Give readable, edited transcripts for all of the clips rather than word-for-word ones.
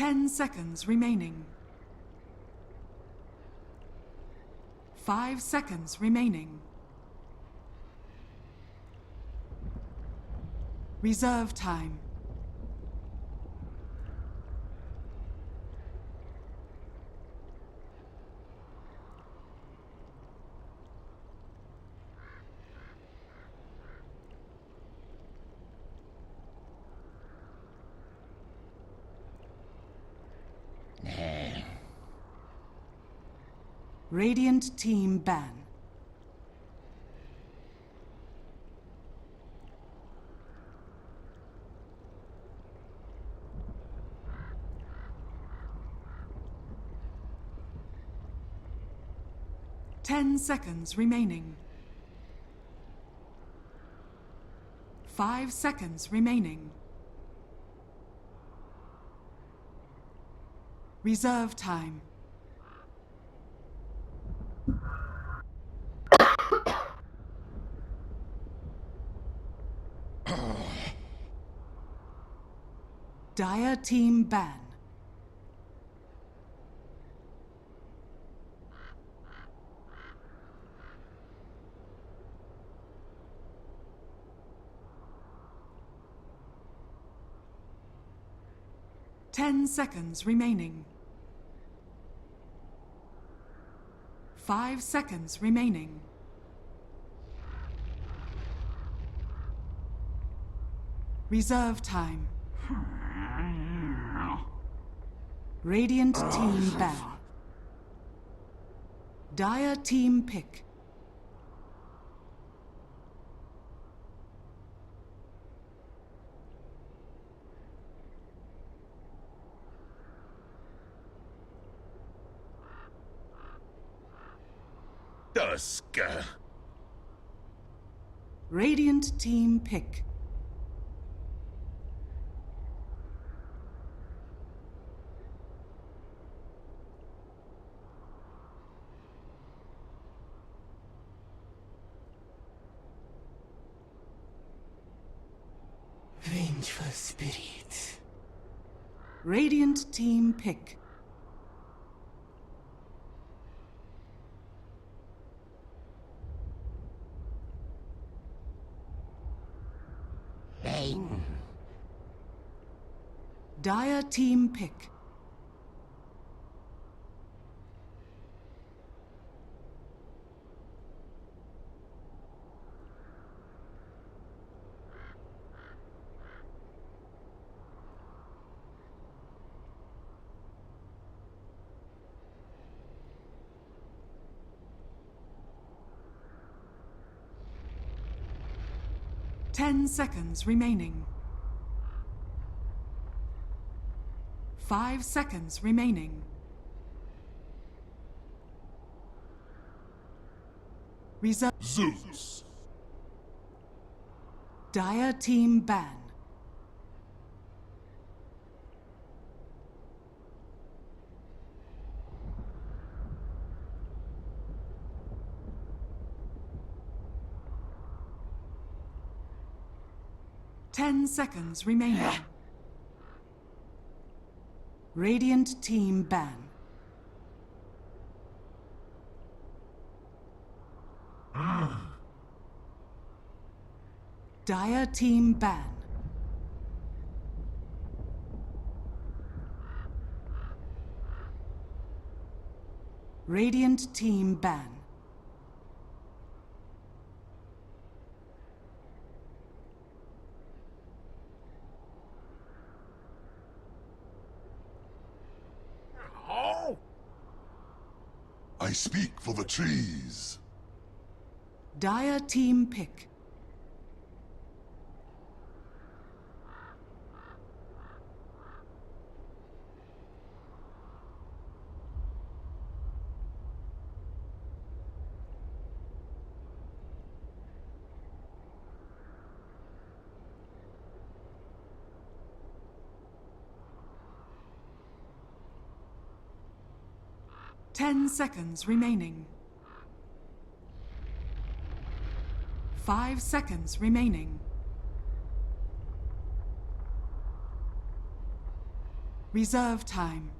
10 seconds remaining. 5 seconds remaining. Reserve time. Radiant team ban. Ten seconds remaining. 5 seconds remaining. Reserve time. Dire team ban. Ten seconds remaining. 5 seconds remaining. Reserve time. Radiant team ban. Dire team pick. Dusk. Radiant team pick. Vengeful spirit. Radiant team pick. Bang. Dire team pick. Ten seconds remaining. 5 seconds remaining. Reserve. Zeus. Dire team ban. Ten seconds remaining. Radiant team ban. Dire team ban. Radiant team ban. I speak for the trees. Dire team pick. Ten seconds remaining. 5 seconds remaining. Reserve time.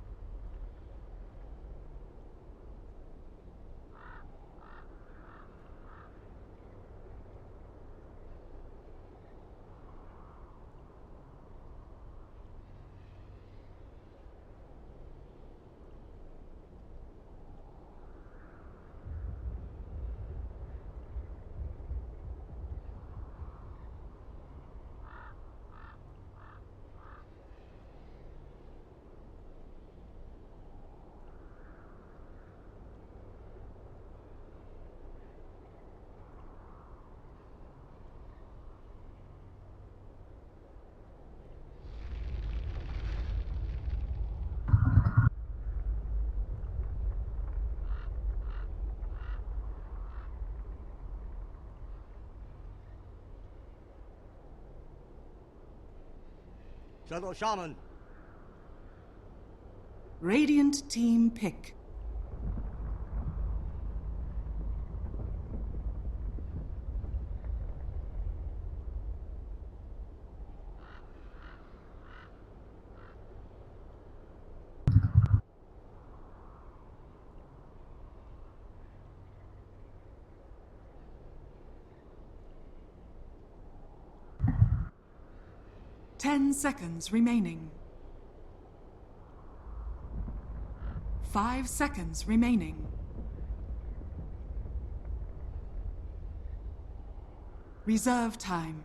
Shaman. Radiant team pick. Ten seconds remaining. 5 seconds remaining. Reserve time.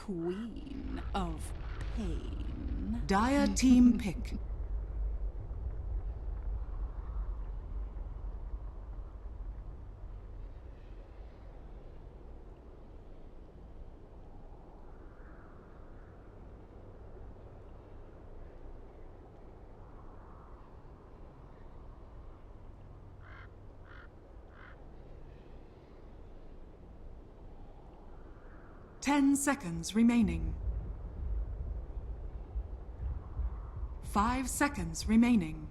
Queen of Pain. Dire team pick. Ten seconds remaining. 5 seconds remaining.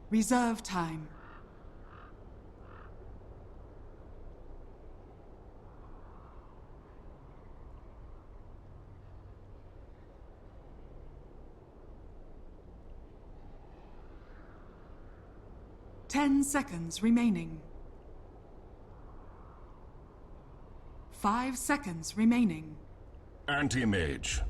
Reserve time. Ten seconds remaining. 5 seconds remaining. Anti-mage.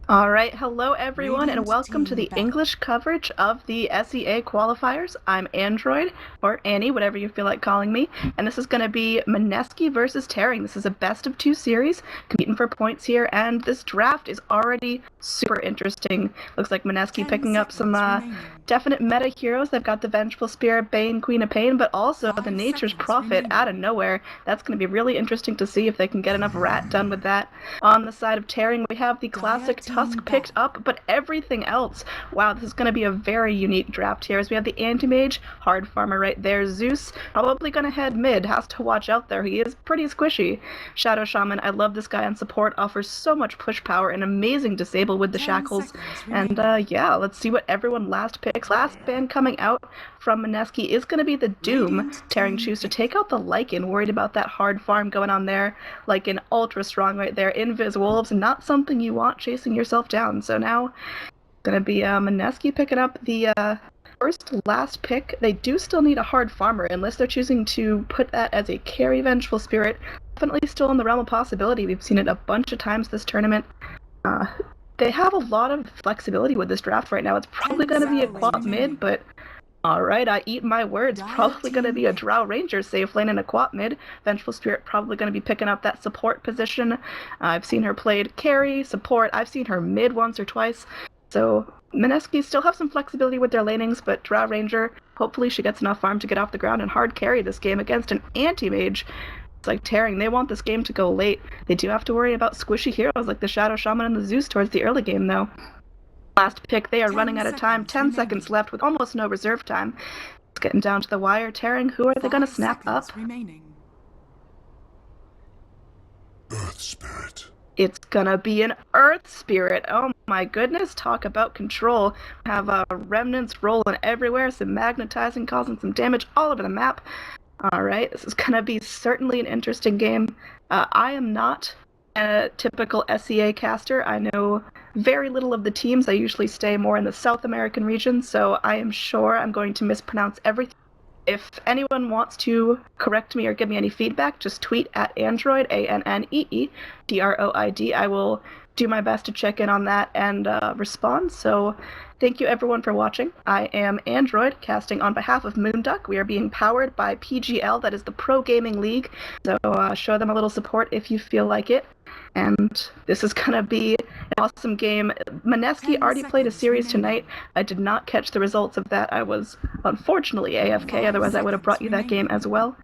All right, hello everyone, and Radiant welcome to team the battle. English coverage of the SEA qualifiers. I'm Android, or Annie, whatever you feel like calling me, and this is going to be Mineski versus Tearing. This is a best of 2 series, competing for points here, and this draft is already super interesting. Looks like Mineski 10 picking up some seconds remaining. definite meta heroes. They've got the Vengeful Spirit, Bane, Queen of Pain, but also 5 the Nature's seconds Prophet remaining. out of nowhere. That's going to be really interesting to see if they can get enough rat done with that. On the side of Tearing, we have the classic team Tusk picked battle. up, but everything else, wow, this is going to be a very unique draft here. As we have the Anti-Mage, Hard Farmer right there. Zeus, probably going to head mid, has to watch out there. He is pretty squishy. Shadow Shaman, I love this guy on support, offers so much push power and amazing disable with the 10 shackles. seconds And remaining. yeah, let's see what everyone last picks. Last band coming out from Mineski is going to be the Doom. Radiant Tearing team choose to pick. take out the Lycan, worried about that hard farm going on there. Lycan ultra strong right there. Invis Wolves, not something you want chasing yourself down. So now, gonna be Mineski picking up the first last pick. They do still need a hard farmer, unless they're choosing to put that as a carry Vengeful Spirit. definitely still in the realm of possibility. We've seen it a bunch of times this tournament. They have a lot of flexibility with this draft right now. It's probably going to be a quap mid, but alright, I eat my words. Probably going to be a Drow Ranger safe lane and a quap mid. Vengeful Spirit probably going to be picking up that support position. I've seen her played carry, support. I've seen her mid once or twice. So Mineski still have some flexibility with their lanings, but Drow Ranger, hopefully she gets enough farm to get off the ground and hard carry this game against an anti-mage. It's like tearing. They want this game to go late. They do have to worry about squishy heroes like the Shadow Shaman and the Zeus towards the early game, though. Last pick, they are running out of time. 10 seconds left with almost no reserve time. It's getting down to the wire. Tearing, who are they going to snap up? Earth Spirit. It's gonna be an Earth Spirit. Oh my goodness, talk about control. We have remnants rolling everywhere, some magnetizing, causing some damage all over the map. Alright, this is gonna be certainly an interesting game. I am not a typical SEA caster. I know very little of the teams. I usually stay more in the South American region, so I am sure I'm going to mispronounce everything. If anyone wants to correct me or give me any feedback, just tweet at Android, ANNEEDROID. I will do my best to check in on that and respond. So thank you everyone for watching. I am Android, casting on behalf of Moonduck. We are being powered by PGL, that is the Pro Gaming League. So show them a little support if you feel like it. And this is going to be an awesome game. Mineski already played a series tonight. I did not catch the results of that. I was unfortunately AFK, otherwise I would have brought you that game as well.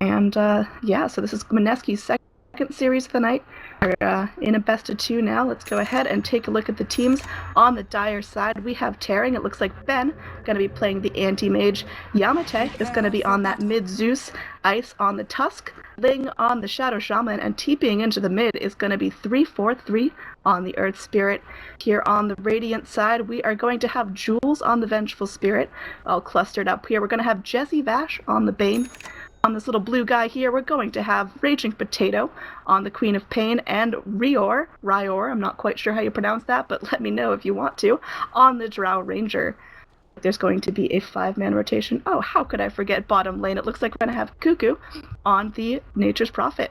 And yeah, so this is Mineski's second series of the night. We're in a best of 2 now. Let's go ahead and take a look at the teams. On the Dire side, we have Tearing. It looks like Ben going to be playing the anti-mage. Yamate is going to be on that mid-Zeus. Ice on the Tusk. Ling on the Shadow Shaman. And TPing into the mid is going to be 3-4-3 on the Earth Spirit. Here on the Radiant side, we are going to have Jules on the Vengeful Spirit. All clustered up here. We're going to have Jesse Vash on the Bane. On this little blue guy here, we're going to have Raging Potato on the Queen of Pain, and Ryor, I'm not quite sure how you pronounce that, but let me know if you want to, on the Drow Ranger. There's going to be a 5-man rotation. Oh, how could I forget bottom lane? It looks like we're going to have Cuckoo on the Nature's Prophet.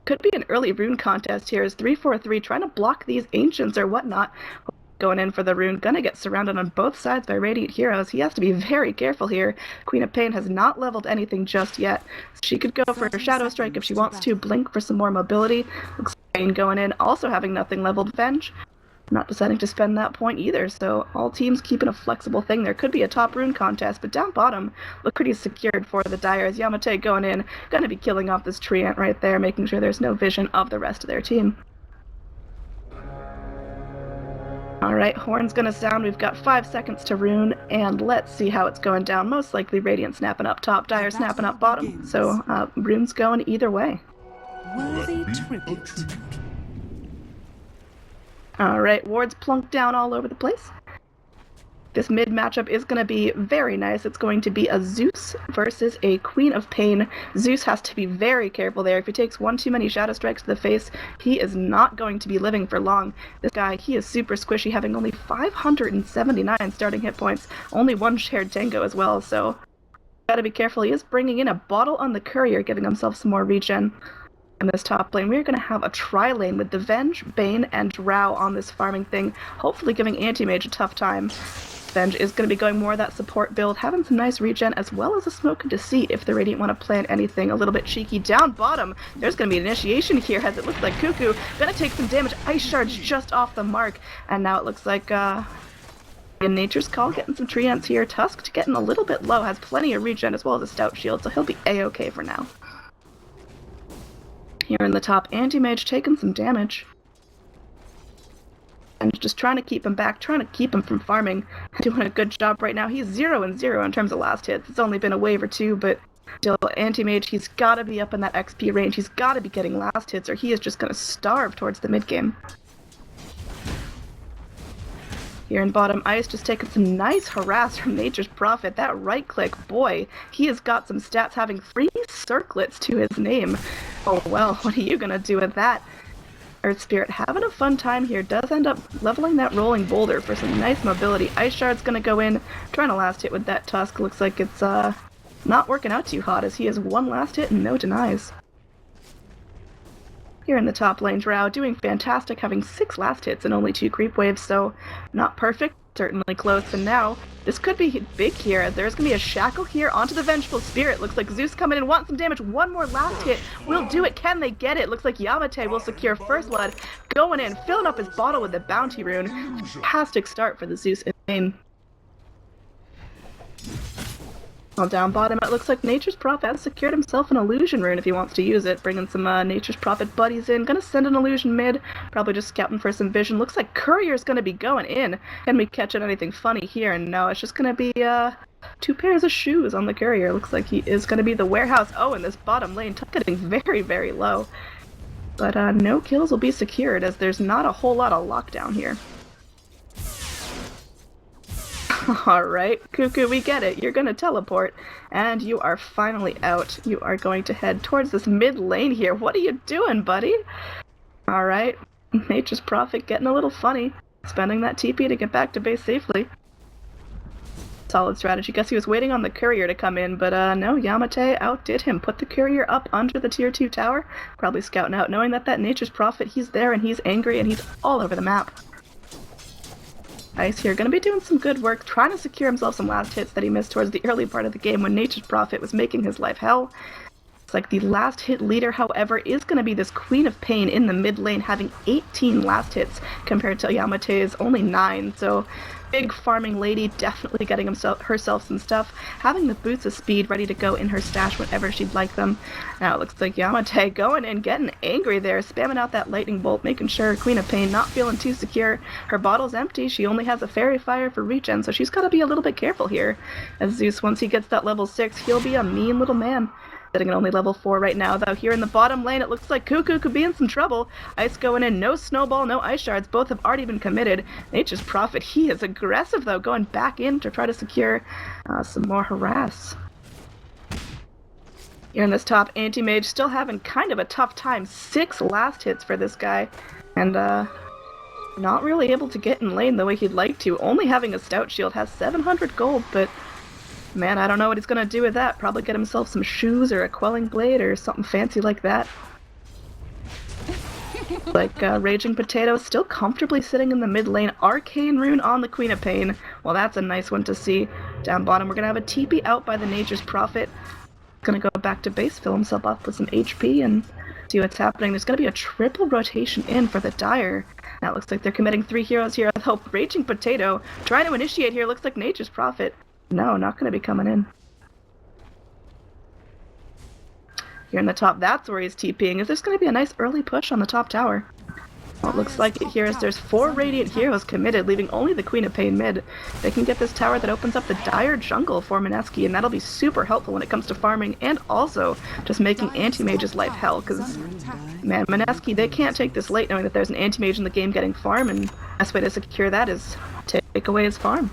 Could be an early rune contest here. Is 3-4-3 trying to block these ancients or whatnot. Going in for the rune, gonna get surrounded on both sides by Radiant heroes. He has to be very careful here. Queen of Pain has not leveled anything just yet. She could go for her Shadow Strike if she wants to, Blink for some more mobility. Looks like Pain going in, also having nothing leveled. Venge, not deciding to spend that point either, so all teams keeping a flexible thing. There could be a top rune contest, but down bottom look pretty secured for the Dire. Yamate going in, gonna be killing off this Treant right there, making sure there's no vision of the rest of their team. Alright, horn's gonna sound. We've got 5 seconds to rune, and let's see how it's going down. Most likely Radiant snapping up top, Dire snapping up bottom, so rune's going either way. Worthy tribute. Alright, wards plunked down all over the place. This mid matchup is going to be very nice. It's going to be a Zeus versus a Queen of Pain. Zeus has to be very careful there. If he takes one too many Shadow Strikes to the face, he is not going to be living for long. This guy, he is super squishy, having only 579 starting hit points. Only 1 shared tango as well, so gotta be careful. He is bringing in a bottle on the Courier, giving himself some more regen. In this top lane, we're going to have a tri-lane with the Venge, Bane, and Drow on this farming thing, hopefully giving Anti-Mage a tough time. Venge is going to be going more of that support build, having some nice regen, as well as a Smoke and Deceit if the Radiant want to plan anything a little bit cheeky. Down bottom, there's going to be an initiation here, as it looks like Cuckoo going to take some damage. Ice Shards just off the mark, and now it looks like in Nature's Call getting some Treants here. Tusk getting a little bit low, has plenty of regen as well as a Stout Shield, so he'll be A-okay for now. Here in the top, Anti-Mage taking some damage. And just trying to keep him back, trying to keep him from farming. Doing a good job right now. He's 0-0 in terms of last hits. It's only been a wave or 2, but still, Anti-Mage, he's got to be up in that XP range. He's got to be getting last hits, or he is just going to starve towards the mid-game. Here in bottom, Ice just taking some nice harass from Nature's Prophet. That right-click, boy, he has got some stats, having 3 circlets to his name. Oh well, what are you going to do with that? Earth Spirit having a fun time here, does end up leveling that rolling boulder for some nice mobility. Ice Shard's gonna go in, trying to last hit with that Tusk. Looks like it's not working out too hot as he has one last hit and no denies. Here in the top lane, Drow doing fantastic, having 6 last hits and only 2 creep waves, so not perfect, certainly close. And now, this could be big here. There's going to be a shackle here onto the Vengeful Spirit. Looks like Zeus coming in, wants some damage. One more last hit will do it. Can they get it? Looks like Yamate will secure first blood. Going in, filling up his bottle with the bounty rune. Fantastic start for the Zeus in lane. Well, down bottom, it looks like Nature's Prophet has secured himself an illusion rune if he wants to use it, bringing some Nature's Prophet buddies in. Gonna send an illusion mid, probably just scouting for some vision. Looks like Courier's gonna be going in. Can we catch anything funny here? And no, it's just gonna be 2 pairs of shoes on the Courier. Looks like he is gonna be the warehouse. Oh, in this bottom lane, getting very, very low. But no kills will be secured as there's not a whole lot of lockdown here. Alright, Cuckoo, we get it. You're gonna teleport, and you are finally out. You are going to head towards this mid lane here. What are you doing, buddy? Alright, Nature's Prophet getting a little funny. Spending that TP to get back to base safely. Solid strategy. Guess he was waiting on the Courier to come in, but no, Yamate outdid him. Put the Courier up under the tier 2 tower. Probably scouting out, knowing that Nature's Prophet, he's there and he's angry and he's all over the map. Ice here, gonna be doing some good work, trying to secure himself some last hits that he missed towards the early part of the game when Nature's Prophet was making his life hell. It's like the last hit leader, however, is gonna be this Queen of Pain in the mid lane, having 18 last hits compared to Yamate's only 9, so big farming lady, definitely getting herself some stuff, having the boots of speed ready to go in her stash whenever she'd like them. Now it looks like Yamate going in, getting angry there, spamming out that lightning bolt, making sure Queen of Pain not feeling too secure. Her bottle's empty, she only has a fairy fire for regen, so she's got to be a little bit careful here. As Zeus, once he gets that level 6, he'll be a mean little man. Sitting at only level 4 right now, though. Here in the bottom lane, it looks like Cuckoo could be in some trouble. Ice going in, no snowball, no ice shards. Both have already been committed. Nature's Prophet, he is aggressive, though, going back in to try to secure some more harass. Here in this top, Anti-Mage still having kind of a tough time. 6 last hits for this guy. And, not really able to get in lane the way he'd like to. Only having a Stout Shield, has 700 gold, but man, I don't know what he's gonna do with that. Probably get himself some shoes or a quelling blade or something fancy like that. Like Raging Potato still comfortably sitting in the mid lane. Arcane Rune on the Queen of Pain. Well, that's a nice one to see. Down bottom, we're gonna have a TP out by the Nature's Prophet. Gonna go back to base, fill himself up with some HP and see what's happening. There's gonna be a triple rotation in for the Dire. Now it looks like they're committing 3 heroes here. I hope Raging Potato trying to initiate here. Looks like Nature's Prophet. No, not going to be coming in. Here in the top, that's where he's TPing. Is there's going to be a nice early push on the top tower? Well, it looks like it here as there's 4 Radiant heroes committed, leaving only the Queen of Pain mid. They can get this tower that opens up the Dire jungle for Mineski, and that'll be super helpful when it comes to farming and also just making Anti-Mage's life hell, because, man, Mineski, they can't take this late knowing that there's an Anti-Mage in the game getting farm, and the best way to secure that is take away his farm.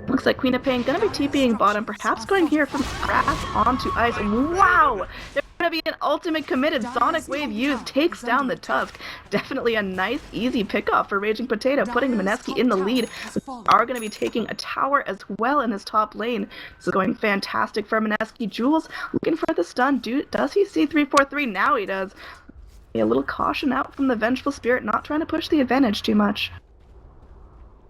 Looks like Queen of Pain gonna be TPing bottom, perhaps going here from grass onto ice. Wow! There's gonna be an ultimate committed. Sonic Wave used, takes down the Tusk. Definitely a nice, easy pickoff for Raging Potato, putting Mineski in the lead. We are gonna be taking a tower as well in this top lane. This is going fantastic for Mineski. Jules looking for the stun. Does he see 343? Now he does. A little caution out from the Vengeful Spirit, not trying to push the advantage too much.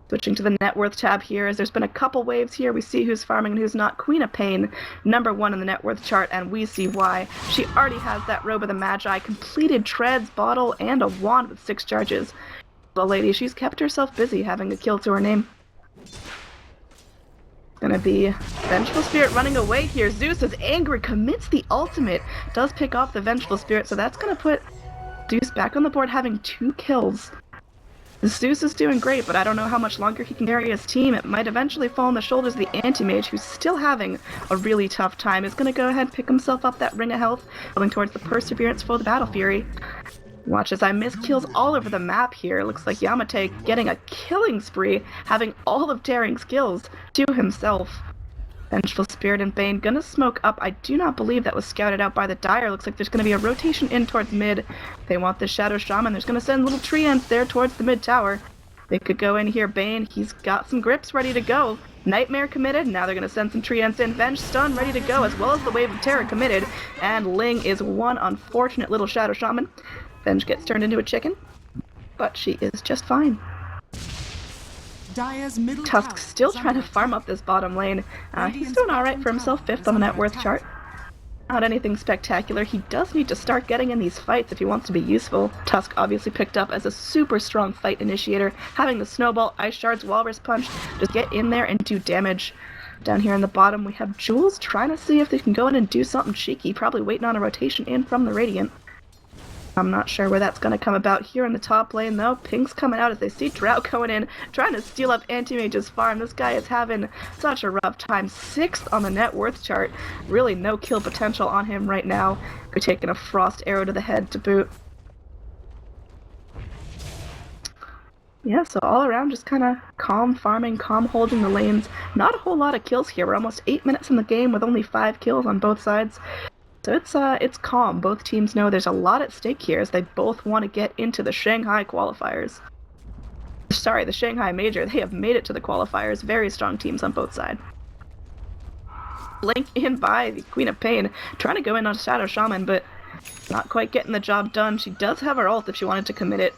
Switching to the net worth tab here, as there's been a couple waves here. We see who's farming and who's not. Queen of Pain, #1 in the net worth chart, and we see why. She already has that Robe of the Magi, completed treads, bottle, and a wand with 6 charges. The lady, she's kept herself busy having a kill to her name. Gonna be Vengeful Spirit running away here. Zeus is angry, commits the ultimate, does pick off the Vengeful Spirit, so that's gonna put Zeus back on the board having 2 kills. Zeus is doing great, but I don't know how much longer he can carry his team. It might eventually fall on the shoulders of the Anti-Mage, who's still having a really tough time. Is going to go ahead and pick himself up that Ring of Health, going towards the Perseverance for the Battle Fury. Watch as I miss kills all over the map here. Looks like Yamate getting a killing spree, having all of Daring's kills to himself. Vengeful Spirit and Bane gonna smoke up. I do not believe that was scouted out by the Dire. Looks like there's gonna be a rotation in towards mid. They want the Shadow Shaman. There's gonna send little tree ants there towards the mid tower. They could go in here. Bane, he's got some grips ready to go. Nightmare committed, now they're going to send some Treants in. Venge stun ready to go, as well as the Wave of Terror committed. And Ling is one unfortunate little Shadow Shaman. Venge gets turned into a chicken, but she is just fine. Dire's middle Tusk tower still is trying to under farm attack. up this bottom lane. He's Radiant's doing alright bottom for himself, tower 5th is on the net under worth attack. chart. Not anything spectacular. He does need to start getting in these fights if he wants to be useful. Tusk obviously picked up as a super strong fight initiator, having the snowball, ice shards, walrus punch, just get in there and do damage. Down here in the bottom we have Jules trying to see if they can go in and do something cheeky, probably waiting on a rotation in from the Radiant. I'm not sure where that's going to come about here in the top lane, though. Ping's coming out as they see Drought going in, trying to steal up Anti-Mage's farm. This guy is having such a rough time. 6th on the net worth chart. Really no kill potential on him right now. We're taking a frost arrow to the head to boot. Yeah, so all around just kind of calm farming, calm holding the lanes. Not a whole lot of kills here. We're almost 8 minutes in the game with only 5 kills on both sides. So it's calm. Both teams know there's a lot at stake here as they both want to get into the Shanghai qualifiers. Sorry, the Shanghai Major. They have made it to the qualifiers. Very strong teams on both sides. Blink in by the Queen of Pain, trying to go in on Shadow Shaman, but not quite getting the job done. She does have her ult if she wanted to commit it.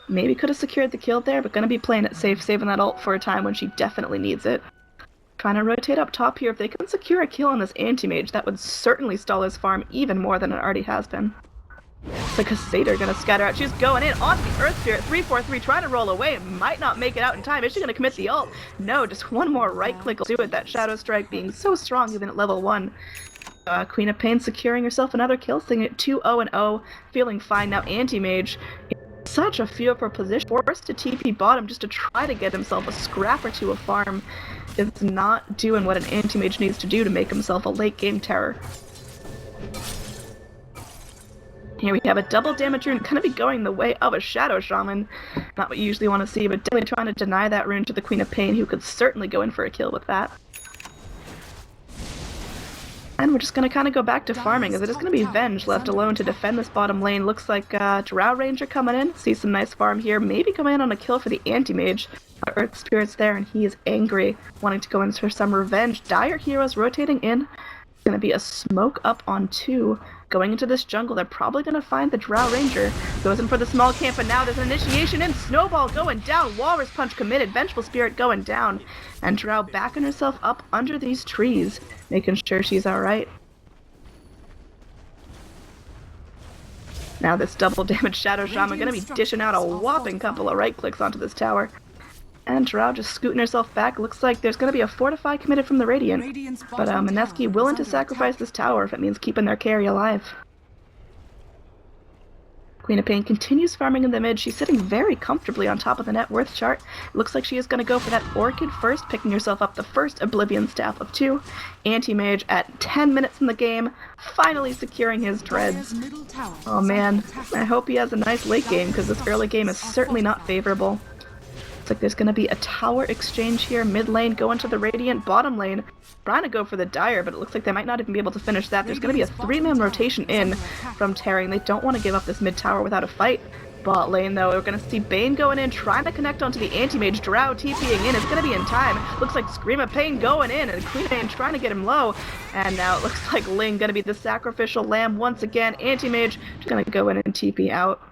Maybe could have secured the kill there, but gonna be playing it safe, saving that ult for a time when she definitely needs it. Trying to rotate up top here. If they can secure a kill on this Anti-Mage, that would certainly stall his farm even more than it already has been. It's like a Satyr gonna scatter out. She's going in onto the Earth Spirit. 3-4-3, trying to roll away. Might not make it out in time. Is she gonna commit the ult? No, just one more right click will do it. That Shadow Strike being so strong even at level 1. Queen of Pain securing herself another kill, sitting at 2-0-0. Feeling fine now. Anti-Mage in such a fearful position. Forced to TP bottom just to try to get himself a scrap or two of farm. Is not doing what an Anti-Mage needs to do to make himself a late game terror. Here we have a double damage rune, gonna be going the way of a Shadow Shaman. Not what you usually want to see, but definitely trying to deny that rune to the Queen of Pain, who could certainly go in for a kill with that. And we're just gonna kind of go back to farming, as it is gonna be Venge left alone to defend this bottom lane. Looks like Drow Ranger coming in, see some nice farm here, maybe coming in on a kill for the Anti-Mage. Earth Spirit's there, and he is angry, wanting to go in for some revenge. Dire Heroes rotating in. It's gonna be a smoke up on 2. Going into this jungle, they're probably gonna find the Drow Ranger. Goes in for the small camp, and now there's an initiation in. Snowball going down. Walrus Punch committed. Vengeful Spirit going down. And Drow backing herself up under these trees, making sure she's alright. Now this double damage Shadow Shaman gonna be dishing out a whopping couple of right clicks onto this tower. And Drow just scooting herself back. Looks like there's going to be a Fortify committed from the Radiant. But Mineski willing to sacrifice this tower if it means keeping their carry alive. Queen of Pain continues farming in the mid. She's sitting very comfortably on top of the net worth chart. Looks like she is going to go for that Orchid first, picking herself up the first Oblivion Staff of 2. Anti-Mage at 10 minutes in the game, finally securing his dreads. Oh man, I hope he has a nice late game, because this early game is certainly not favorable. Looks like there's going to be a tower exchange here. Mid lane going to the Radiant. Bottom lane trying to go for the Dire, but it looks like they might not even be able to finish that. There's going to be a 3-man rotation in from Terry. They don't want to give up this mid tower without a fight. Bot lane, though, we're going to see Bane going in, trying to connect onto the Anti-Mage. Drow TPing in. It's going to be in time. Looks like Scream of Pain going in, and Queen of Pain trying to get him low. And now it looks like Ling going to be the sacrificial lamb once again. Anti-Mage just going to go in and TP out.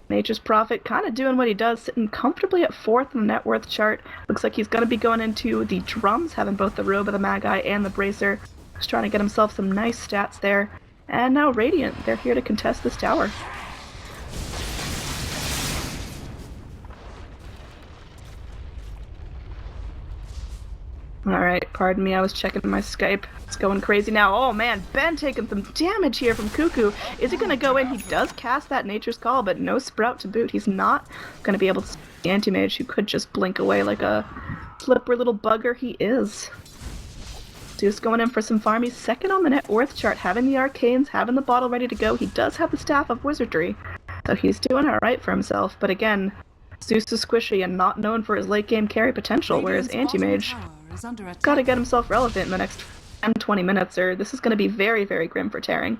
Nature's Prophet kind of doing what he does, sitting comfortably at 4th in the net worth chart. Looks like he's going to be going into the drums, having both the Robe of the Magi and the Bracer. Just trying to get himself some nice stats there. And now Radiant, they're here to contest this tower. Alright, pardon me, I was checking my Skype. It's going crazy now. Oh man, Ben taking some damage here from Cuckoo. Is he going to go in? He does cast that Nature's Call, but no Sprout to boot. He's not going to be able to see the Anti-Mage, who could just blink away like a flipper little bugger he is. Zeus going in for some farm. He's 2nd on the net worth chart, having the Arcanes, having the bottle ready to go. He does have the Staff of Wizardry, so he's doing alright for himself. But again, Zeus is squishy and not known for his late game carry potential, whereas Anti-Mage gotta get himself relevant in the next 10-20 minutes, or this is gonna be very, very grim for Tearing.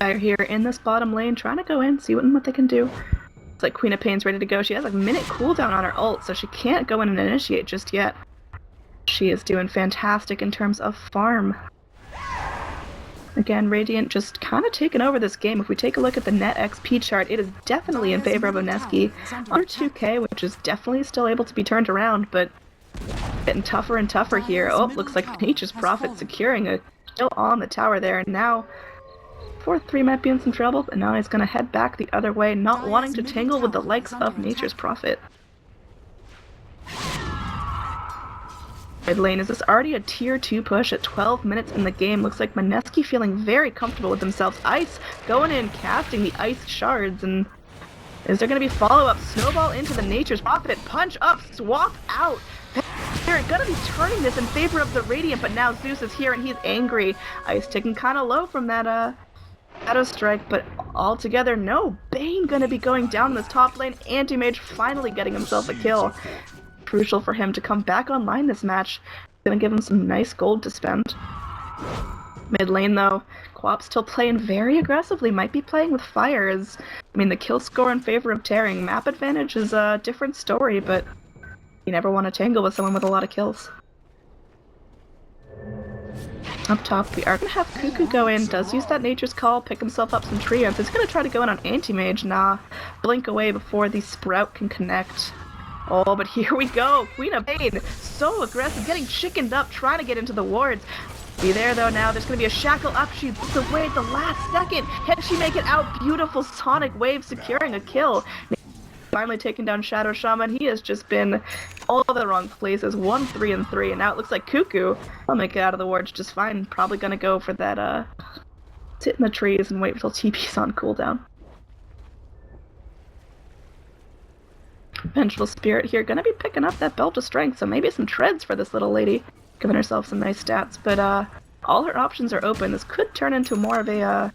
They're here in this bottom lane, trying to go in, see what they can do. It's like Queen of Pain's ready to go. She has a minute cooldown on her ult, so she can't go in and initiate just yet. She is doing fantastic in terms of farm. Again, Radiant just kind of taking over this game. If we take a look at the net XP chart, it is definitely in favor of Mineski. Under 2k, which is definitely still able to be turned around, but getting tougher and tougher here. Oh, looks like Nature's Prophet securing a kill on the tower there, and now 4-3 might be in some trouble, and now he's going to head back the other way, not wanting to tangle with the likes of Nature's Prophet. Mid lane, is this already a tier 2 push at 12 minutes in the game? Looks like Mineski feeling very comfortable with themselves. Ice going in, casting the ice shards, and is there going to be follow-up? Snowball into the Nature's Prophet, punch up, swap out. They're going to be turning this in favor of the Radiant, but now Zeus is here and he's angry. Ice ticking kind of low from that Shadow Strike, but altogether, no. Bane going to be going down in this top lane. Anti-Mage finally getting himself a kill. Crucial for him to come back online this match. Gonna give him some nice gold to spend. Mid lane though, Quap still playing very aggressively, might be playing with fire. The kill score in favor of Tearing. Map advantage is a different story, but you never want to tangle with someone with a lot of kills. Up top, we are gonna have Cuckoo go in, does use that Nature's Call, pick himself up some treants. He's gonna try to go in on Anti-Mage, nah. Blink away before the Sprout can connect. Oh, but here we go! Queen of Pain, so aggressive, getting chickened up, trying to get into the wards. Be there though now, there's gonna be a shackle up, she puts away at the last second. Can she make it out? Beautiful Sonic Wave securing a kill. Finally taking down Shadow Shaman. He has just been all the wrong places, 1-3-3, and now it looks like Cuckoo will make it out of the wards just fine. Probably gonna go for that, sit in the trees and wait until TP's on cooldown. Vengeful Spirit here, gonna be picking up that Belt of Strength, so maybe some treads for this little lady, giving herself some nice stats, but all her options are open. This could turn into more of a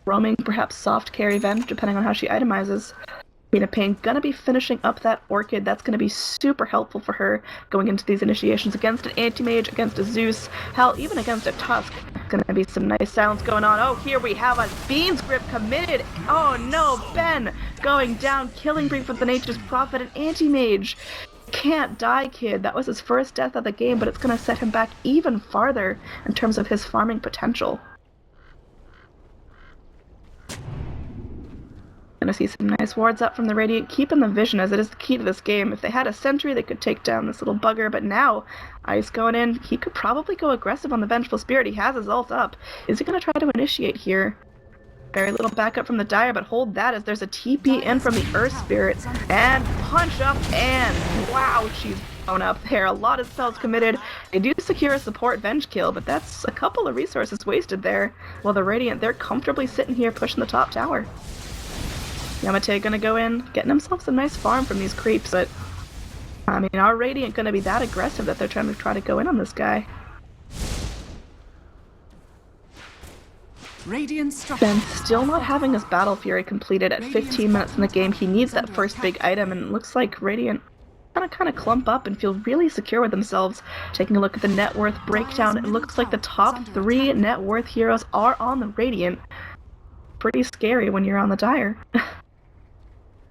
roaming, perhaps soft carry Venge, depending on how she itemizes. Queen of Pain gonna be finishing up that Orchid. That's gonna be super helpful for her going into these initiations against an Anti-Mage, against a Zeus, hell, even against a Tusk. Gonna be some nice silence going on. Oh, here we have a Bean's Grip committed. Oh no, Ben going down, killing brief with the Nature's Prophet, an Anti-Mage. Can't die, kid. That was his first death of the game, but it's gonna set him back even farther in terms of his farming potential. Gonna see some nice wards up from the Radiant, keeping the vision as it is the key to this game. If they had a sentry, they could take down this little bugger, but now Ice going in, he could probably go aggressive on the Vengeful Spirit. He has his ult up. Is he gonna try to initiate here? Very little backup from the Dire, but hold that as there's a TP in from the Earth Spirit. And punch up, and wow, she's blown up there. A lot of spells committed. They do secure a support Venge kill, but that's a couple of resources wasted there. While the Radiant, they're comfortably sitting here pushing the top tower. Yamate gonna go in, getting himself some nice farm from these creeps, but our Radiant gonna be that aggressive that they're trying to go in on this guy. Radiant Ben still not having his Battle Fury completed at 15 minutes in the game. He needs that first big item, and it looks like Radiant kind of clump up and feel really secure with themselves. Taking a look at the net worth breakdown, it looks like the top 3 net worth heroes are on the Radiant. Pretty scary when you're on the Dire.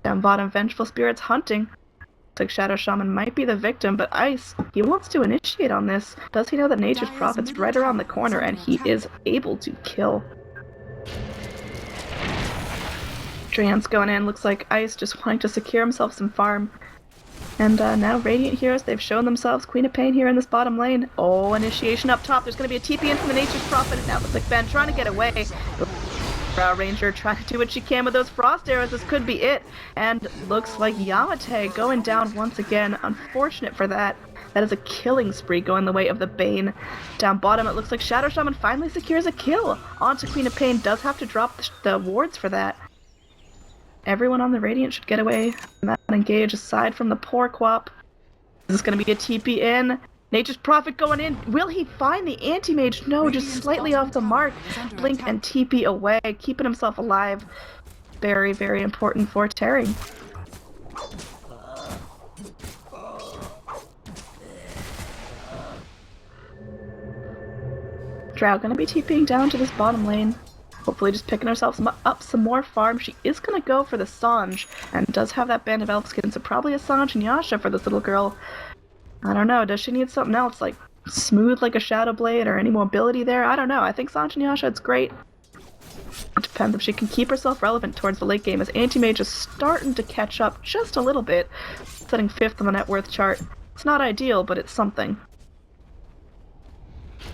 Down bottom, Vengeful Spirit's hunting. Looks like Shadow Shaman might be the victim, but Ice, he wants to initiate on this. Does he know that Nature's Prophet's right around the corner and he is able to kill? Drance going in, looks like Ice just wanting to secure himself some farm. And now Radiant heroes, they've shown themselves. Queen of Pain here in this bottom lane. Oh, initiation up top. There's going to be a TP in from the Nature's Prophet. And now looks like Ben trying to get away. Ranger trying to do what she can with those frost arrows. This could be it. And looks like Yamate going down once again. Unfortunate for that. That is a killing spree going the way of the Bane. Down bottom, it looks like Shadow Shaman finally secures a kill. Onto Queen of Pain. Does have to drop the wards for that. Everyone on the Radiant should get away from that engage aside from the poor Quap. This is going to be a TP in. Nature's Prophet going in. Will he find the Anti-Mage? No, just slightly off the mark. Blink and TP away, keeping himself alive. Very, very important for Tearing. Drow gonna be TPing down to this bottom lane. Hopefully just picking herself up some more farm. She is going to go for the Sange, and does have that band of elf skin, so probably a Sange and Yasha for this little girl. I don't know, does she need something else, like smooth like a Shadow Blade, or any mobility there? I don't know, I think Sange and Yasha, it's great. It depends if she can keep herself relevant towards the late game, as Anti-Mage is starting to catch up just a little bit, sitting 5th on the net worth chart. It's not ideal, but it's something.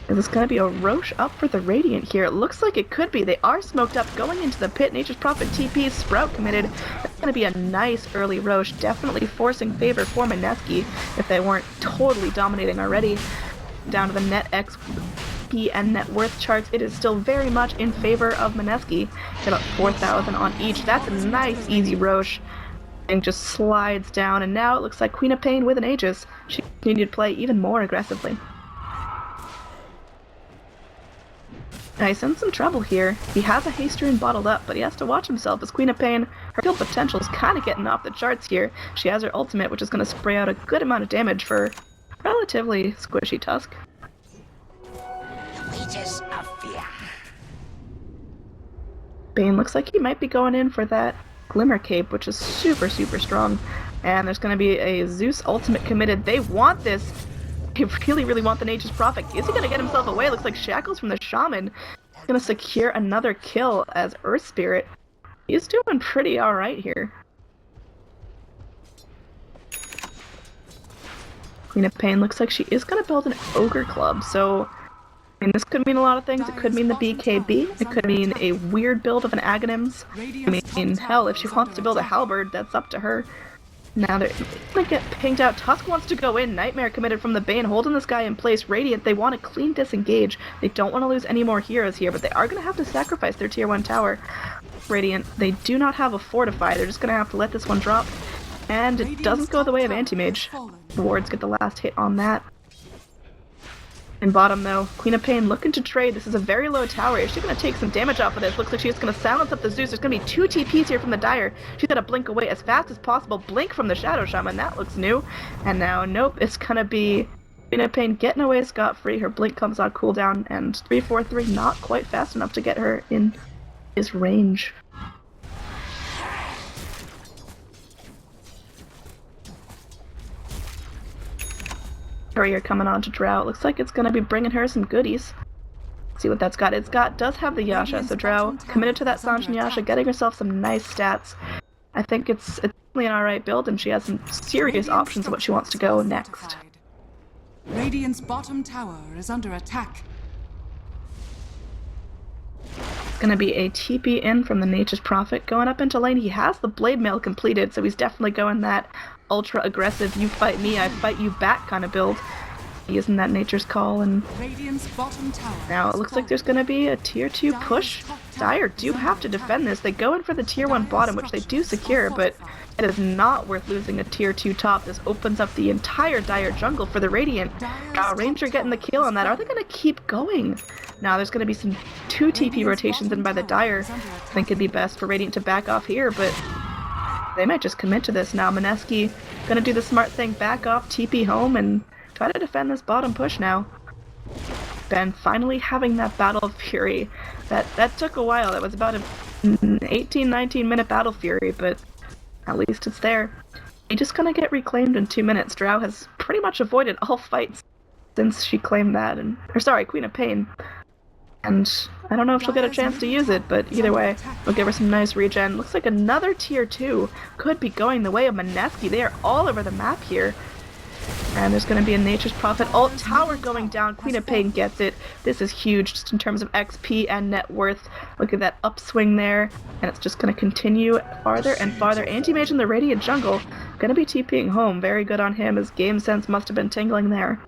Is this going to be a Roche up for the Radiant here? It looks like it could be. They are smoked up going into the pit. Nature's Prophet TP, Sprout committed. That's going to be a nice early Roche, definitely forcing favor for Mineski if they weren't totally dominating already. Down to the net XP and net worth charts, it is still very much in favor of Mineski. About 4,000 on each. That's a nice easy Roche. And just slides down, and now it looks like Queen of Pain with an Aegis. She continued to play even more aggressively. Now he's in some trouble here. He has a haste rune bottled up, but he has to watch himself as Queen of Pain, her skill potential is kind of getting off the charts here. She has her ultimate, which is going to spray out a good amount of damage for relatively squishy Tusk. Wages of fear. Bane looks like he might be going in for that Glimmer Cape, which is super, super strong. And there's going to be a Zeus ultimate committed. They want this. They really, really want the Nature's Prophet. Is he going to get himself away? Looks like Shackles from the Shaman. He's going to secure another kill as Earth Spirit. He's doing pretty alright here. Queen of Pain looks like she is going to build an Ogre Club, so I mean, this could mean a lot of things. It could mean the BKB. It could mean a weird build of an Aghanims. I mean, hell, if she wants to build a Halberd, that's up to her. Now they're gonna get pinged out. Tusk wants to go in. Nightmare committed from the Bane, holding this guy in place. Radiant, they want to clean disengage. They don't want to lose any more heroes here, but they are going to have to sacrifice their tier 1 tower. Radiant, they do not have a Fortify. They're just going to have to let this one drop. And it doesn't go the way of Anti-Mage. The wards get the last hit on that. In bottom though, Queen of Pain looking to trade. This is a very low tower. Is she going to take some damage off of this? Looks like she's going to silence up the Zeus. There's going to be 2 TPs here from the Dire. She's got to blink away as fast as possible. Blink from the Shadow Shaman. That looks new. And now, nope, it's going to be Queen of Pain getting away scot-free. Her blink comes on cooldown, and 343 not quite fast enough to get her in his range. Courier coming on to Drow. Looks like it's going to be bringing her some goodies. Let's see what that's got. Does have the Yasha, so Drow committed to that Sange and Yasha, getting herself some nice stats. I think it's definitely an alright build, and she has some serious options of what she wants to go next. Radiant's bottom tower is under attack. It's going to be a TP in from the Nature's Prophet. Going up into lane, he has the Blade Mail completed, so he's definitely going that ultra aggressive, you fight me, I fight you back kind of build. Using that Nature's Call, and now it looks like there's going to be a tier 2 push. Dire do have to defend this. They go in for the tier 1 bottom, which they do secure, but it is not worth losing a tier 2 top. This opens up the entire Dire jungle for the Radiant. Ranger getting the kill on that. Are they going to keep going? Now there's going to be some 2 TP rotations in by the Dire. I think it'd be best for Radiant to back off here, but they might just commit to this now. Mineski going to do the smart thing, back off, TP home, and try to defend this bottom push now. Ben finally having that Battle Fury. That took a while. That was about an 18-19 minute Battle Fury, but at least it's there. He's just gonna get reclaimed in 2 minutes. Drow has pretty much avoided all fights since she claimed that, Queen of Pain. And I don't know if she'll get a chance to use it, but either way, we'll give her some nice regen. Looks like another tier 2 could be going the way of Mineski. They are all over the map here. And there's going to be a Nature's Prophet ult tower going down. Queen of Pain gets it. This is huge just in terms of XP and net worth. Look at that upswing there. And it's just going to continue farther and farther. Anti-Mage in the Radiant jungle. Going to be TPing home. Very good on him. His game sense must have been tingling there.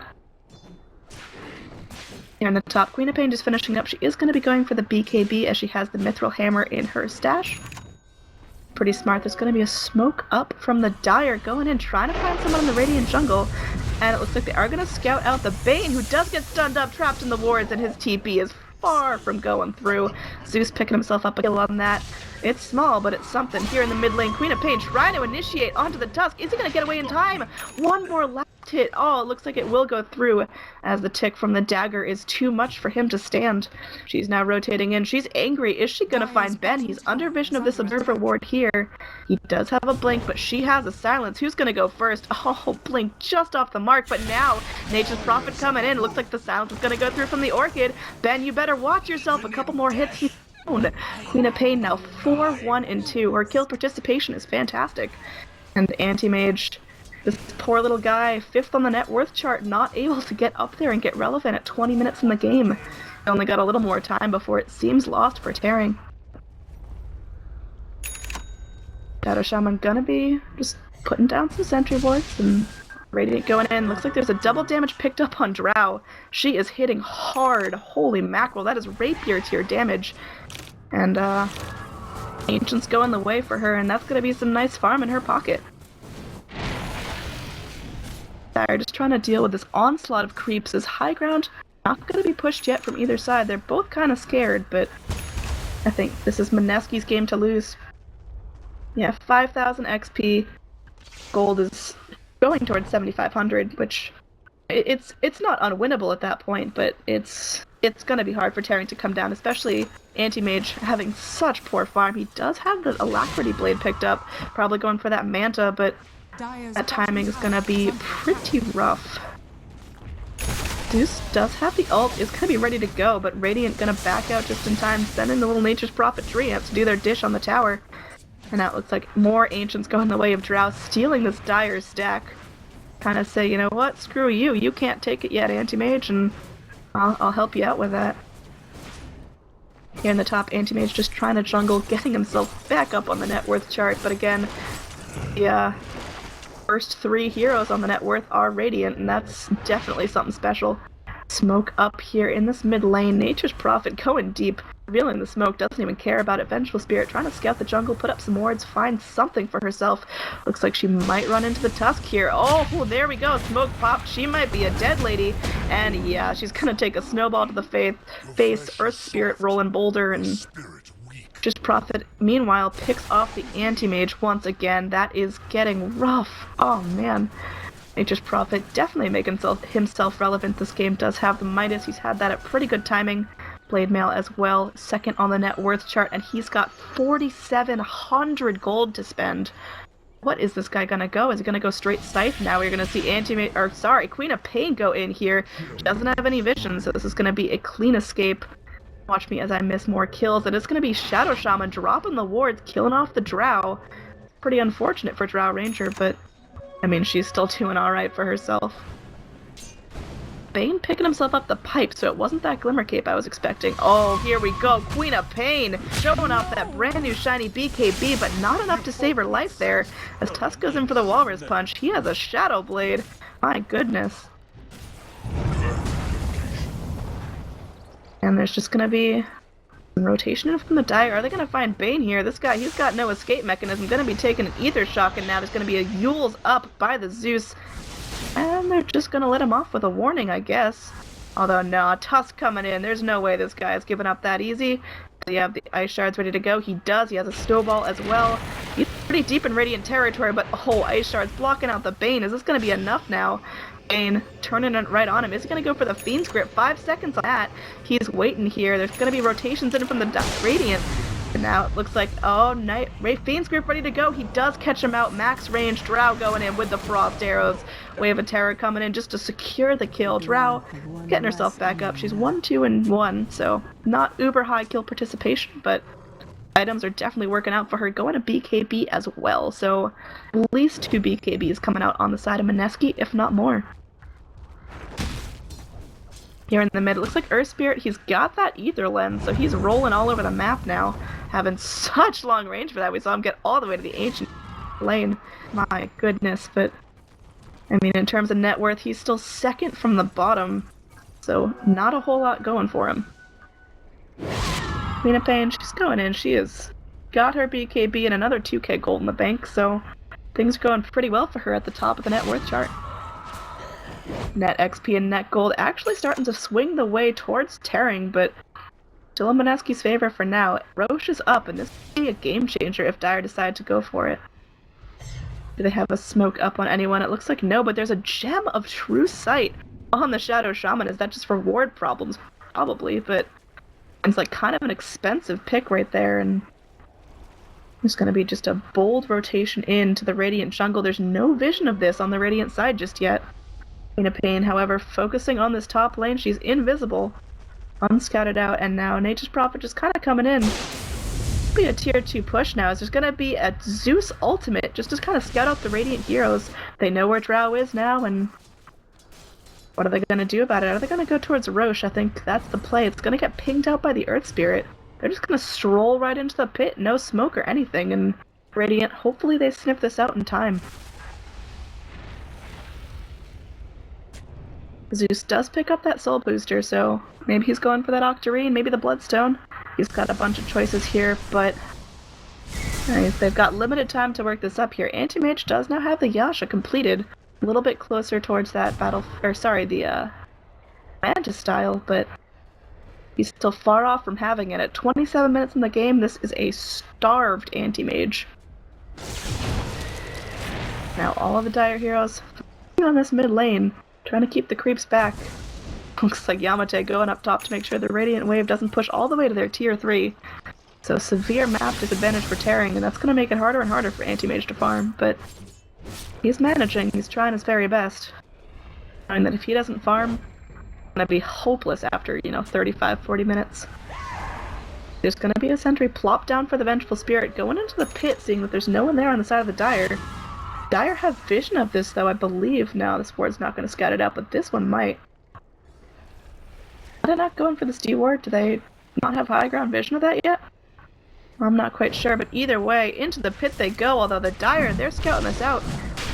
Here in the top, Queen of Pain just finishing up. She is going to be going for the BKB as she has the Mithril Hammer in her stash. Pretty smart. There's going to be a smoke up from the Dire going in, trying to find someone in the Radiant jungle. And it looks like they are going to scout out the Bane, who does get stunned up, trapped in the wards, and his TP is far from going through. Zeus picking himself up a kill on that. It's small, but it's something. Here in the mid lane, Queen of Pain trying to initiate onto the Tusk. Is he going to get away in time? One more last last hit. Oh, it looks like it will go through as the tick from the dagger is too much for him to stand. She's now rotating in. She's angry. Is she going to find Ben? He's under vision of this observer ward here. He does have a blink, but she has a silence. Who's going to go first? Oh, blink just off the mark, but now Nature's Prophet coming in. Looks like the silence is going to go through from the Orchid. Ben, you better watch yourself. A couple more hits. He's down. Queen of Pain now 4-1-2. Her kill participation is fantastic. And Anti-Mage, this poor little guy, 5th on the net worth chart, not able to get up there and get relevant at 20 minutes in the game. Only got a little more time before it seems lost for Tearing. Shadow Shaman gonna be just putting down some sentry wards and Radiant going in. Looks like there's a double damage picked up on Drow. She is hitting hard. Holy mackerel, that is rapier tier damage. And Ancient's going the way for her, and that's gonna be some nice farm in her pocket. They're just trying to deal with this onslaught of creeps. As high ground not gonna be pushed yet from either side. They're both kind of scared, but I think this is Mineski's game to lose. Yeah, 5,000 XP. Gold is going towards 7,500, which it's not unwinnable at that point, but it's gonna be hard for Tearing to come down, especially Anti-Mage having such poor farm. He does have the Alacrity Blade picked up, probably going for that Manta, but that timing is gonna be pretty rough. Deuce does have the ult, is gonna be ready to go, but Radiant gonna back out just in time, sending the little Nature's Prophet Treant to do their dish on the tower. And now it looks like more Ancients go in the way of Drow, stealing this Dire stack. Kind of say, you know what, screw you, you can't take it yet, Anti-Mage, and I'll help you out with that. Here in the top, Anti-Mage just trying to jungle, getting himself back up on the net worth chart, but again, the first 3 heroes on the net worth are Radiant, and that's definitely something special. Smoke up here in this mid lane. Nature's Prophet going deep, revealing the smoke, doesn't even care about it. Vengeful Spirit trying to scout the jungle, put up some wards, find something for herself. Looks like she might run into the Tusk here. Oh, there we go. Smoke popped. She might be a dead lady. And yeah, she's gonna take a snowball to the face. Earth Spirit rolling boulder, and just Prophet meanwhile picks off the Anti-Mage once again. That is getting rough. Oh man. Nature's Prophet definitely making himself relevant. This game does have the Midas. He's had that at pretty good timing. Blade Mail as well, 2nd on the net worth chart, and he's got 4,700 gold to spend. What is this guy gonna go? Is he gonna go straight Scythe? Now we're gonna see Queen of Pain go in here. She doesn't have any vision, so this is gonna be a clean escape. Watch me as I miss more kills, and it's gonna be Shadow Shaman dropping the wards, killing off the Drow. Pretty unfortunate for Drow Ranger, but I mean, she's still doing alright for herself. Bane picking himself up the pipe, so it wasn't that Glimmer Cape I was expecting. Oh, here we go. Queen of Pain showing off that brand new shiny BKB, but not enough to save her life there. As Tusk goes in for the Walrus Punch, he has a Shadow Blade. My goodness. And there's just gonna be some rotation from the Dire. Are they gonna find Bane here? This guy, he's got no escape mechanism. Gonna be taking an Ether Shock, and now there's gonna be a Yule's up by the Zeus. And they're just gonna let him off with a warning, I guess. Although, no, Tusk coming in. There's no way this guy is giving up that easy. Do you have the Ice Shards ready to go? He does. He has a Snowball as well. He's pretty deep in Radiant territory, but Ice Shards blocking out the Bane. Is this gonna be enough now? Bane turning it right on him. Is he gonna go for the Fiend's Grip? 5 seconds on that. He's waiting here. There's gonna be rotations in from the Radiant. And now it looks like, Fiend's Grip ready to go. He does catch him out. Max range. Drow going in with the Frost Arrows. Wave of Terror coming in just to secure the kill. Drow getting herself back up. She's 1-2-1, so not uber high kill participation, but items are definitely working out for her. Going to BKB as well, so at least 2 BKBs coming out on the side of Mineski, if not more. Here in the mid, it looks like Earth Spirit, he's got that Ether Lens, so he's rolling all over the map now. Having such long range for that. We saw him get all the way to the Ancient lane. My goodness, but I mean, in terms of net worth, he's still 2nd from the bottom, so not a whole lot going for him. Queen of Pain, she's going in. She has got her BKB and another 2k gold in the bank, so things are going pretty well for her at the top of the net worth chart. Net XP and net gold actually starting to swing the way towards Tearing, but still in Mineski's favor for now. Roche is up, and this could be a game changer if Dire decide to go for it. Do they have a smoke up on anyone? It looks like no, but there's a gem of true sight on the Shadow Shaman. Is that just for ward problems? Probably, but it's like kind of an expensive pick right there, and there's going to be just a bold rotation into the Radiant jungle. There's no vision of this on the Radiant side just yet. Queen of Pain, however, focusing on this top lane. She's invisible, unscouted out, and now Nature's Prophet just kind of coming in. Be a tier 2 push now, as there's going to be a Zeus ultimate just to kind of scout out the Radiant heroes. They know where Drow is now, and what are they going to do about it? Are they going to go towards Roche? I think that's the play. It's going to get pinged out by the Earth Spirit. They're just going to stroll right into the pit, no smoke or anything, and Radiant, hopefully they sniff this out in time. Zeus does pick up that soul booster, so maybe he's going for that Octarine, maybe the Bloodstone. He's got a bunch of choices here, but they've got limited time to work this up here. Anti-Mage does now have the Yasha completed, a little bit closer towards that the Mantis style, but he's still far off from having it. At 27 minutes in the game, this is a starved Anti-Mage. Now all of the Dire heroes on this mid lane, trying to keep the creeps back. Looks like Yamate going up top to make sure the Radiant wave doesn't push all the way to their tier 3. So severe map disadvantage for Tearing, and that's going to make it harder and harder for Anti-Mage to farm, but he's managing, he's trying his very best. Knowing that if he doesn't farm, it's going to be hopeless after, 35-40 minutes. There's going to be a sentry plop down for the Vengeful Spirit, going into the pit, seeing that there's no one there on the side of the Dire. Dire have vision of this, though, I believe. No, this ward's not going to scout it out, but this one might. Are they not going for this D ward? Do they not have high ground vision of that yet? I'm not quite sure, but either way, into the pit they go, although the Dire, they're scouting this out.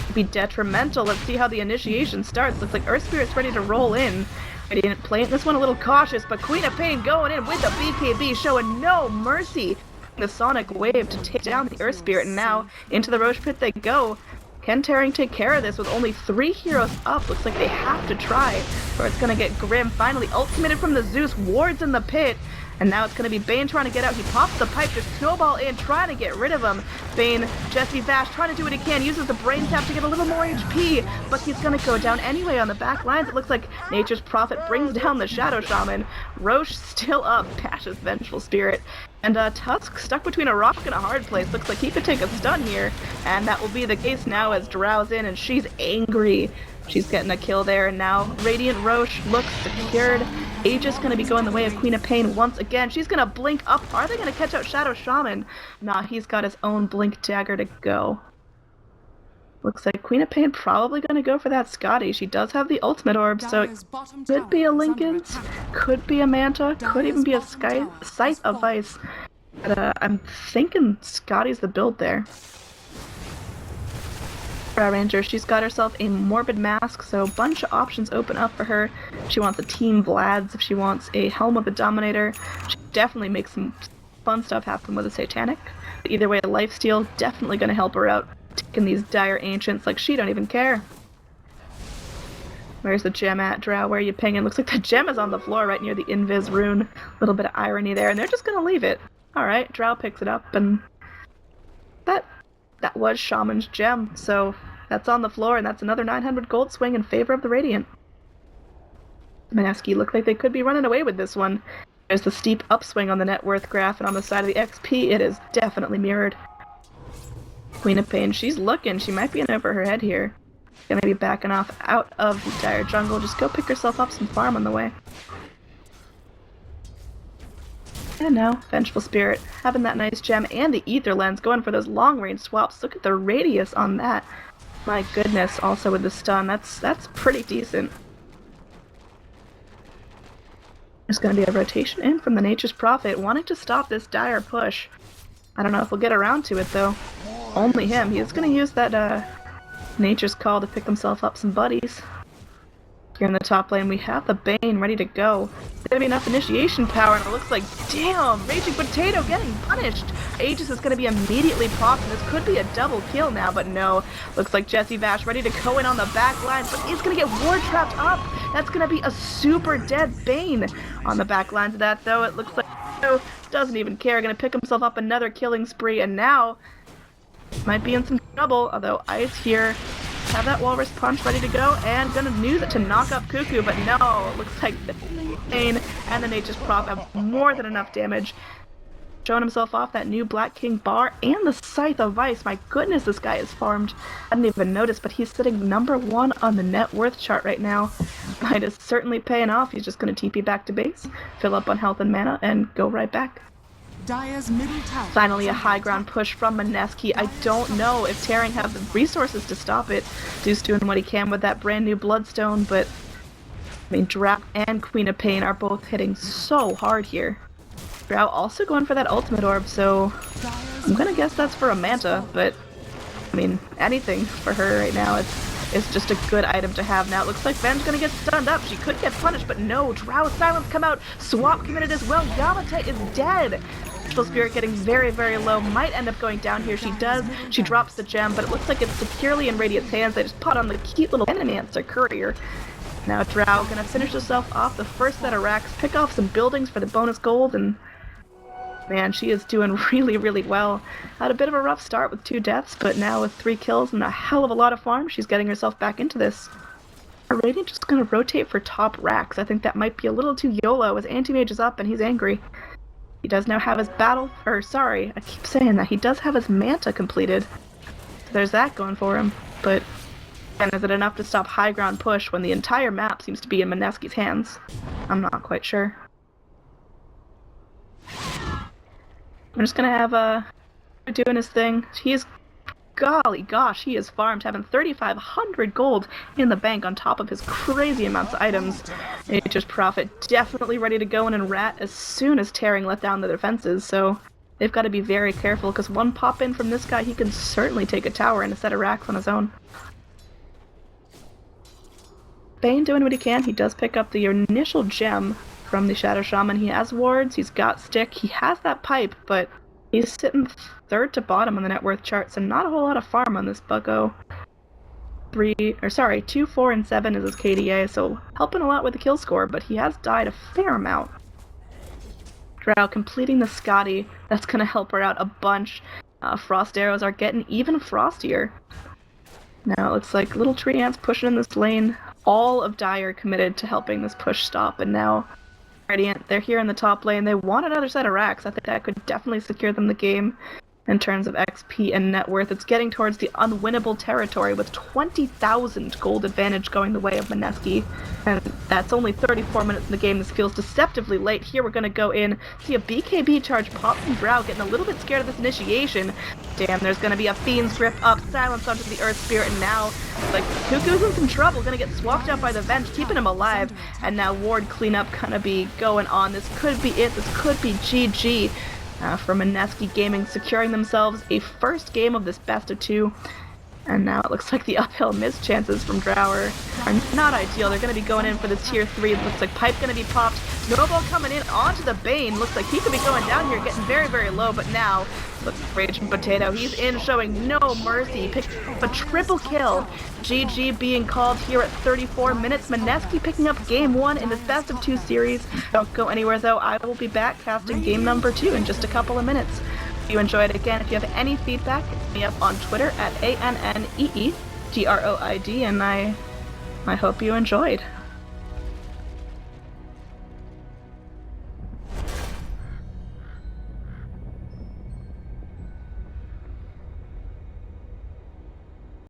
It'd be detrimental. Let's see how the initiation starts. Looks like Earth Spirit's ready to roll in. Radiant playing this one a little cautious, but Queen of Pain going in with the BKB, showing no mercy. The Sonic Wave to take down the Earth Spirit, and now into the Roche pit they go. Can Tearing take care of this with only 3 heroes up? Looks like they have to try, or it's going to get grim. Finally, ult committed from the Zeus, wards in the pit, and now it's going to be Bane trying to get out. He pops the pipe, just snowball in, trying to get rid of him. Bane, Jesse Vash, trying to do what he can, uses the brain tap to get a little more HP, but he's going to go down anyway on the back lines. It looks like Nature's Prophet brings down the Shadow Shaman. Roche still up, Bash's Vengeful Spirit. And Tusk stuck between a rock and a hard place. Looks like he could take a stun here, and that will be the case now as Drow's in, and she's angry. She's getting a kill there, and now Radiant Roche looks secured. Aegis going to be going the way of Queen of Pain once again. She's going to blink up. Are they going to catch out Shadow Shaman? Nah, he's got his own blink dagger to go. Looks like Queen of Pain probably going to go for that Scotty. She does have the ultimate orb, so it could be a Linken's, could be a Manta, could even be a Scythe of Ice. But I'm thinking Scotty's the build there. Drow Ranger, she's got herself a Morbid Mask, so a bunch of options open up for her. She wants a Team Vlad's, if she wants a Helm of the Dominator. She definitely makes some fun stuff happen with a Satanic. But either way, a Lifesteal definitely going to help her out. Taking these Dire Ancients like she don't even care. Where's the gem at, Drow? Where are you pinging? Looks like the gem is on the floor right near the Invis rune. A little bit of irony there, and they're just going to leave it. Alright, Drow picks it up, and that was Shaman's gem, so that's on the floor, and that's another 900 gold swing in favor of the Radiant. Mineski look like they could be running away with this one. There's the steep upswing on the net worth graph, and on the side of the XP, it is definitely mirrored. Queen of Pain, she's looking. She might be in over her head here. Gonna be backing off out of the Dire jungle. Just go pick herself up some farm on the way. And now, Vengeful Spirit, having that nice gem and the Ether Lens, going for those long-range swaps. Look at the radius on that. My goodness, also with the stun, that's pretty decent. There's going to be a rotation in from the Nature's Prophet, wanting to stop this Dire push. I don't know if we'll get around to it, though. Only him. He's going to use that Nature's Call to pick himself up some buddies. Here in the top lane, we have the Bane ready to go. There's going to be enough initiation power, and it looks like, damn, Raging Potato getting punished. Aegis is going to be immediately popped, and this could be a double kill now, but no. Looks like Jesse Vash ready to go in on the back line, but he's going to get ward trapped up. That's going to be a super dead Bane on the back lines of that, though. It looks like doesn't even care. Going to pick himself up another killing spree, and now might be in some trouble, although Ice here have that Walrus Punch ready to go and gonna use it to knock up Cuckoo, but no, it looks like the Pain and the Nature's Prop have more than enough damage. Showing himself off that new Black King bar and the Scythe of Ice. My goodness, this guy is farmed. I didn't even notice, but he's sitting #1 on the net worth chart right now. It is certainly paying off. He's just going to TP back to base, fill up on health and mana, and go right back. Dire's middle tower. Finally, a high ground push from Mineski. I don't know if Tearing have the resources to stop it. Zeus doing what he can with that brand new Bloodstone, but I mean, Drought and Queen of Pain are both hitting so hard here. Drought also going for that ultimate orb, so I'm gonna guess that's for a Manta, but I mean, anything for her right now. It's just a good item to have now. It looks like Ven's gonna get stunned up. She could get punished, but no. Drow Silence come out. Swap committed as well. Yamate is dead. Crystal Spirit getting very, very low. Might end up going down here. She does. She drops the gem, but it looks like it's securely in Radiant's hands. They just put on the cute little Enhancer Courier. Now Drow gonna finish herself off the first set of racks, pick off some buildings for the bonus gold, and man, she is doing really, really well. Had a bit of a rough start with 2 deaths, but now with 3 kills and a hell of a lot of farm, she's getting herself back into this. Radiant just gonna rotate for top racks. I think that might be a little too YOLO as Anti-Mage is up and he's angry. He does now have his I keep saying that. He does have his Manta completed. So there's that going for him, but and is it enough to stop high ground push when the entire map seems to be in Mineski's hands? I'm not quite sure. I'm just gonna have doing his thing. He's, golly gosh, he is farmed, having 3,500 gold in the bank on top of his crazy amounts of items. Nature's Prophet definitely ready to go in and rat as soon as Tearing let down the defenses, so they've got to be very careful, because one pop in from this guy, he can certainly take a tower and a set of racks on his own. Bane doing what he can. He does pick up the initial gem from the Shadow Shaman. He has wards, he's got stick, he has that pipe, but he's sitting 3rd to bottom on the net worth chart, so not a whole lot of farm on this bucko. 2, 4, and 7 is his KDA, so helping a lot with the kill score, but he has died a fair amount. Drow completing the Scotty, that's gonna help her out a bunch. Frost arrows are getting even frostier. Now it looks like little tree ants pushing in this lane. All of Dire committed to helping this push stop, and now Radiant, they're here in the top lane. They want another set of racks. I think that could definitely secure them the game in terms of XP and net worth. It's getting towards the unwinnable territory with 20,000 gold advantage going the way of Mineski. And that's only 34 minutes in the game. This feels deceptively late. Here we're going to go in, see a BKB charge pop from Drow, getting a little bit scared of this initiation. Damn, there's going to be a Fiend's Grip up, silence onto the Earth Spirit, and now, like, Cuckoo's in some trouble, going to get swapped out by the Venge, keeping him alive, and now ward cleanup going to be going on. This could be it. This could be GG. For Mineski Gaming securing themselves a first game of this best of 2. And now it looks like the uphill miss chances from Drower are not ideal. They're going to be going in for this tier 3. Looks like Pipe going to be popped. Snowball coming in onto the Bane. Looks like he could be going down here, getting very, very low. But now, looks like Raging Potato. He's in, showing no mercy. Picked up a triple kill. GG being called here at 34 minutes. Mineski picking up game 1 in this best of 2 series. Don't go anywhere though. I will be back casting game number 2 in just a couple of minutes. If you enjoyed it, again, if you have any feedback, hit me up on Twitter at ANNEEGROID, and I hope you enjoyed.